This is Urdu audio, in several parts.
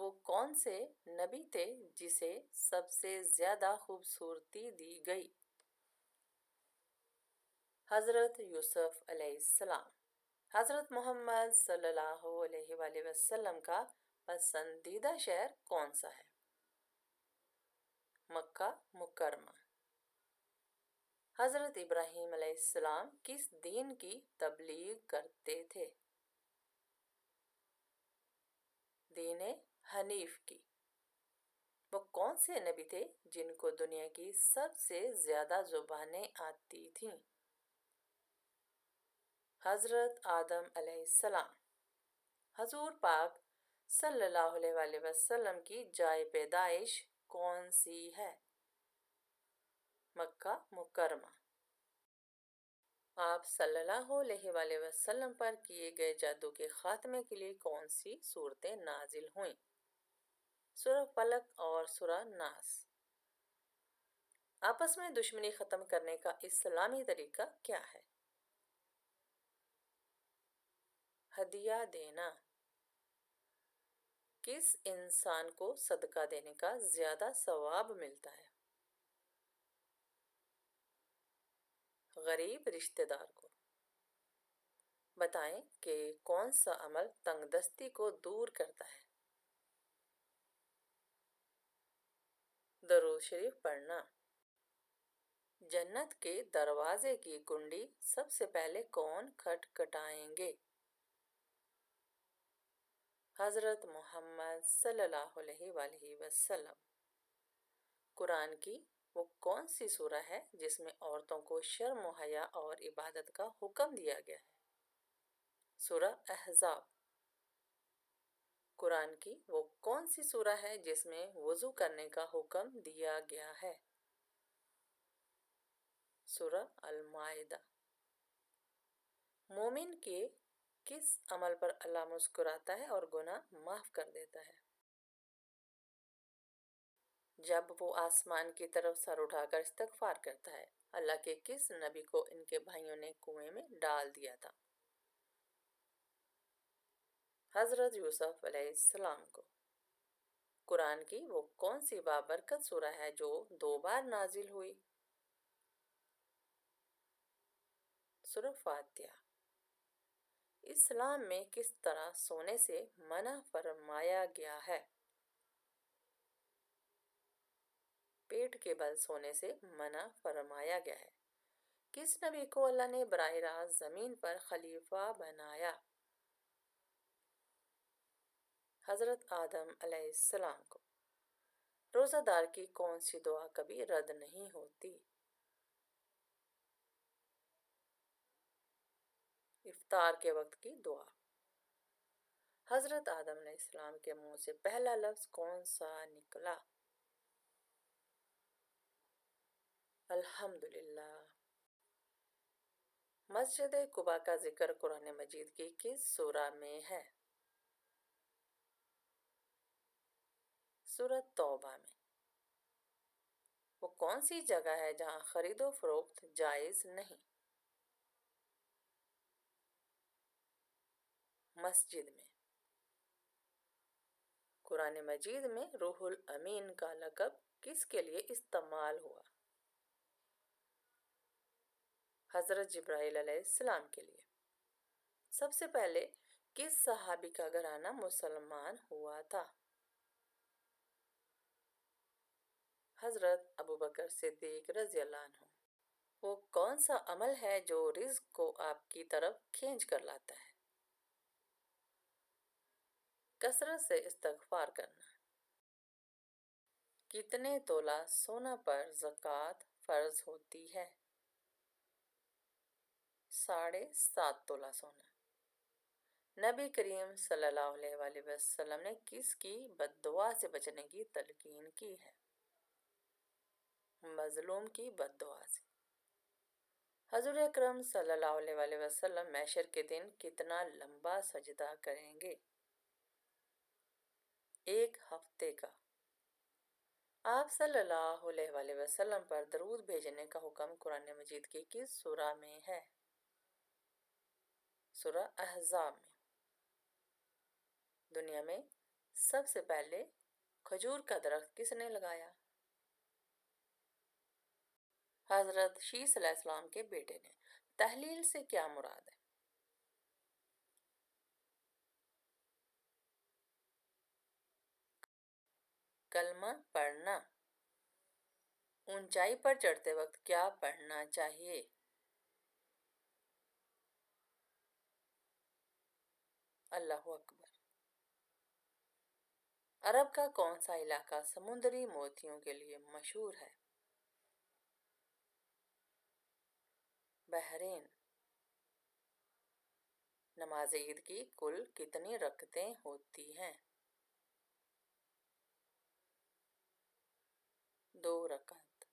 وہ کون سے نبی تھے جسے سب سے زیادہ خوبصورتی دی گئی؟ حضرت یوسف علیہ السلام۔ حضرت محمد صلی اللہ علیہ وآلہ وسلم کا پسندیدہ شہر کون سا ہے؟ مکہ مکرمہ۔ حضرت ابراہیم علیہ السلام کس دین کی تبلیغ کرتے تھے؟ دین حنیف کی۔ وہ کون سے نبی تھے جن کو دنیا کی سب سے زیادہ زبانیں آتی تھیں؟ حضرت آدم علیہ السلام۔ حضور پاک صلی اللہ علیہ وآلہ وسلم کی جائے پیدائش کون سی ہے؟ مکہ مکرمہ۔ آپ صلی اللہ علیہ وآلہ وسلم پر کیے گئے جادو کے خاتمے کے لیے کون سی صورتیں نازل ہوئیں؟ سورہ فلق اور سورہ ناس۔ آپس میں دشمنی ختم کرنے کا اسلامی طریقہ کیا ہے؟ ہدیہ دینا۔ کس انسان کو صدقہ دینے کا زیادہ ثواب ملتا ہے؟ غریب رشتہ دار کو۔ بتائیں کہ کون سا عمل تنگ دستی کو دور کرتا ہے؟ درود شریف پڑھنا۔ جنت کے دروازے کی کنڈی سب سے پہلے کون کھٹکھٹائیں گے؟ حضرت محمد صلی اللہ علیہ وآلہ وسلم۔ قرآن کی وہ کون سی سورہ ہے جس میں عورتوں کو شرم و حیا اور عبادت کا حکم دیا گیا ہے؟ سورہ احزاب۔ قرآن کی وہ کون سی سورہ ہے جس میں وضو کرنے کا حکم دیا گیا ہے؟ سورہ المائدہ۔ مومن کے کس عمل پر اللہ مسکراتا ہے اور گناہ معاف کر دیتا ہے؟ جب وہ آسمان کی طرف سر اٹھا کر استغفار کرتا ہے۔ اللہ کے کس نبی کو ان کے بھائیوں نے کنویں میں ڈال دیا تھا؟ حضرت یوسف علیہ السلام کو۔ قرآن کی وہ کون سی بابرکت سورہ ہے جو 2 بار نازل ہوئی؟ سورہ فاتحہ۔ اسلام میں کس طرح سونے سے منع فرمایا گیا ہے؟ پیٹ کے بل سونے سے منع فرمایا گیا ہے۔ کس نبی کو اللہ نے براہ راست زمین پر خلیفہ بنایا؟ حضرت آدم علیہ السلام کو۔ روزہ دار کی کون سی دعا کبھی رد نہیں ہوتی؟ افطار کے وقت کی دعا۔ حضرت آدم علیہ السلام کے منہ سے پہلا لفظ کون سا نکلا؟ الحمدللہ۔ مسجد قباء کا ذکر قرآن مجید کی کس سورہ میں ہے؟ سورہ توبہ میں۔ وہ کون سی جگہ ہے جہاں خرید و فروخت جائز نہیں؟ مسجد میں۔ قرآن مجید میں روح الامین کا لقب کس کے لیے استعمال ہوا؟ حضرت جبرائیل علیہ السلام کے لیے۔ سب سے پہلے کس صحابی کا گھرانہ مسلمان ہوا تھا؟ حضرت ابوبکر صدیق رضی اللہ عنہ۔ وہ کون سا عمل ہے جو رزق کو آپ کی طرف کھینچ کر لاتا ہے؟ کثرت سے استغفار کرنا۔ کتنے تولہ سونا پر زکوٰۃ فرض ہوتی ہے؟ 7.5 تولہ سونا۔ نبی کریم صلی اللہ علیہ وآلہ وسلم نے کس کی بد دعا سے بچنے کی تلقین کی ہے؟ مظلوم کی بد دعا سے۔ حضور اکرم صلی اللہ علیہ وآلہ وسلم محشر کے دن کتنا لمبا سجدہ کریں گے؟ 1 ہفتے کا۔ آپ صلی اللہ علیہ وآلہ وسلم پر درود بھیجنے کا حکم قرآن مجید کی کس سورہ میں ہے؟ سورہ احزاب میں۔ دنیا میں سب سے پہلے کھجور کا درخت کس نے لگایا؟ حضرت شیس علیہ السلام کے بیٹے نے۔ تحلیل سے کیا مراد ہے؟ کلمہ پڑھنا۔ اونچائی پر چڑھتے وقت کیا پڑھنا چاہیے؟ اللہ اکبر۔ عرب کا کون سا علاقہ سمندری موتیوں کے لیے مشہور ہے؟ بحرین۔ نماز عید کی کل کتنی رکعتیں ہوتی ہیں؟ 2 رکعت۔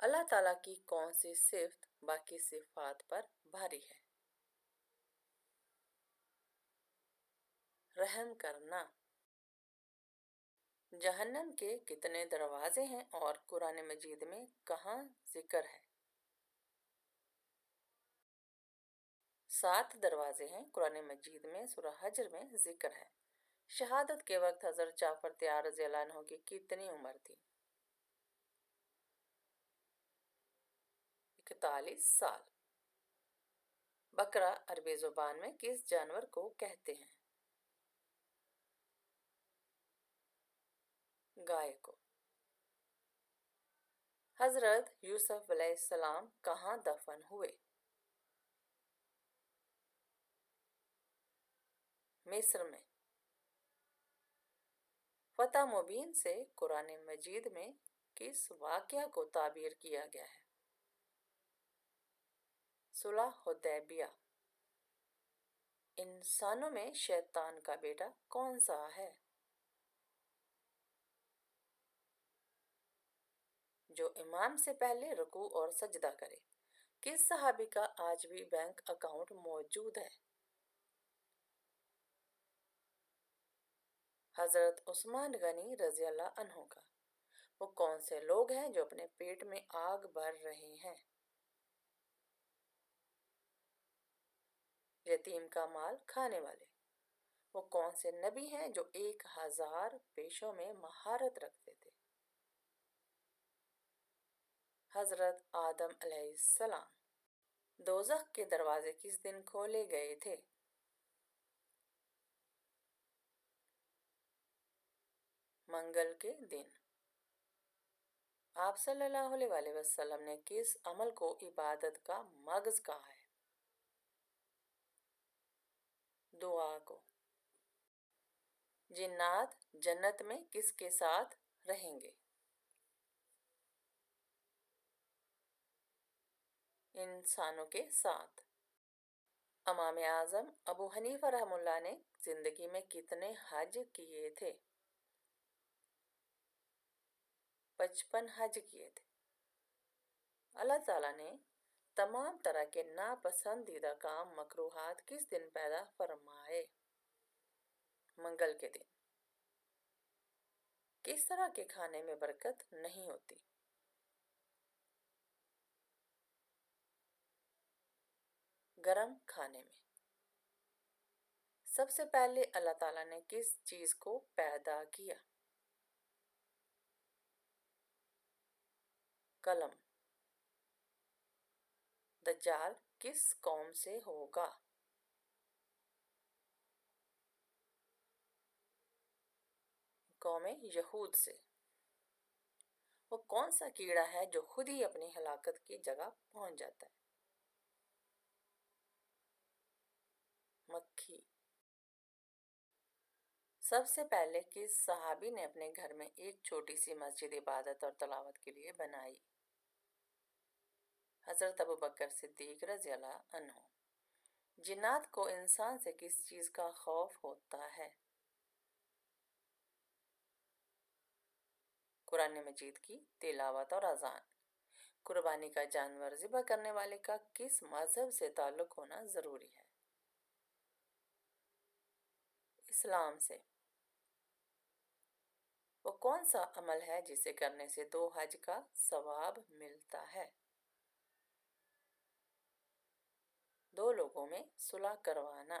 اللہ تعالیٰ کی کون سی صفت باقی صفات پر بھاری ہے؟ رحم کرنا۔ جہنم کے کتنے دروازے ہیں اور قرآن مجید میں کہاں ذکر ہے؟ 7 دروازے ہیں۔ قرآن مجید میں سورہ حجر میں ذکر ہے۔ شہادت کے وقت حضرت جعفر طیار رضی اللہ عنہ کی کتنی عمر تھی؟ 41 سال۔ بکرا عربی زبان میں کس جانور کو کہتے ہیں؟ گائے کو۔ حضرت یوسف علیہ السلام کہاں دفن ہوئے؟ مصر میں۔ فتح مبین سے قرآن مجید میں کس واقعہ کو تعبیر کیا گیا ہے؟ صلح حدیبیہ۔ انسانوں میں شیطان کا بیٹا کون سا ہے؟ جو امام سے پہلے رکوع اور سجدہ کرے۔ کس صحابی کا آج بھی بینک اکاؤنٹ موجود ہے؟ حضرت عثمان غنی رضی اللہ عنہ کا۔ وہ کون سے لوگ ہیں جو اپنے پیٹ میں آگ بھر رہے ہیں؟ یتیم کا مال کھانے والے۔ وہ کون سے نبی ہیں جو 1000 پیشوں میں مہارت رکھتے تھے؟ حضرت آدم علیہ السلام۔ دوزخ کے دروازے کس دن کھولے گئے تھے؟ منگل کے دن۔ آپ صلی اللہ علیہ وسلم نے کس عمل کو عبادت کا مغز کہا ہے؟ دعا کو۔ جنات جنت میں کس کے ساتھ رہیں گے؟ انسانوں کے ساتھ۔ امام اعظم ابو حنیفہ رحمہ اللہ نے زندگی میں کتنے حج کیے تھے؟ 55 حج کیے تھے۔ اللہ تعالیٰ نے تمام طرح کے ناپسندیدہ کام مکروہات کس دن پیدا فرمائے؟ منگل کے دن۔ کس طرح کے کھانے میں برکت نہیں ہوتی؟ گرم کھانے میں۔ سب سے پہلے اللہ تعالیٰ نے کس چیز کو پیدا کیا؟ قلم۔ دجال کس قوم سے ہوگا؟ قوم یہود سے۔ وہ کون سا کیڑا ہے جو خود ہی اپنی ہلاکت کی جگہ پہنچ جاتا ہے؟ مکھی۔ سب سے پہلے کس صحابی نے اپنے گھر میں ایک چھوٹی سی مسجد عبادت اور تلاوت کے لیے بنائی؟ حضرت ابوبکر صدیق رضی اللہ عنہ۔ جنات کو انسان سے کس چیز کا خوف ہوتا ہے؟ قرآن مجید کی تلاوت اور اذان۔ قربانی کا جانور ذبح کرنے والے کا کس مذہب سے تعلق ہونا ضروری ہے؟ اسلام سے۔ وہ کون سا عمل ہے جسے کرنے سے 2 حج کا ثواب ملتا ہے؟ 2 لوگوں میں صلح کروانا۔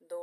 2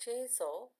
600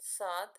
7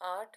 8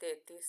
33